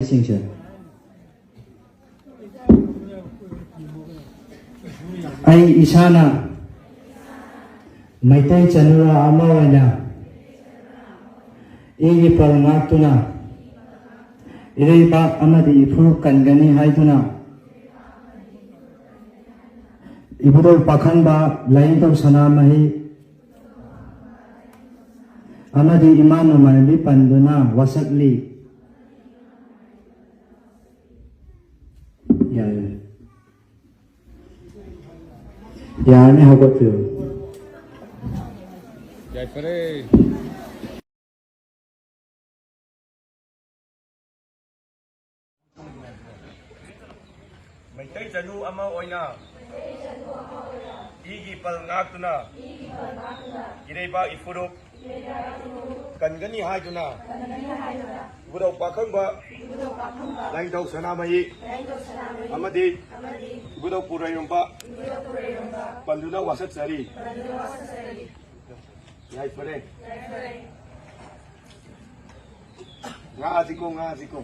Singna. Ai Echana Meitei Chanura Amawena Eegi Ngaklani Ireiba Amadi Imphal Kangani Haiduna Ibudol Pakhangba Laintaw Sanamahi Amadi Imano Manali Panduna Wasak li Yani how about you? Meitei Janu Ama Oina Eegi Ngaklani Ireiba Ifuruk Kangani Haiduna Budok Pakhangba Laintaw Sanamahi Amadi Budok Purayumba Panduna Wasak Sari Yai Fere Nga Aziko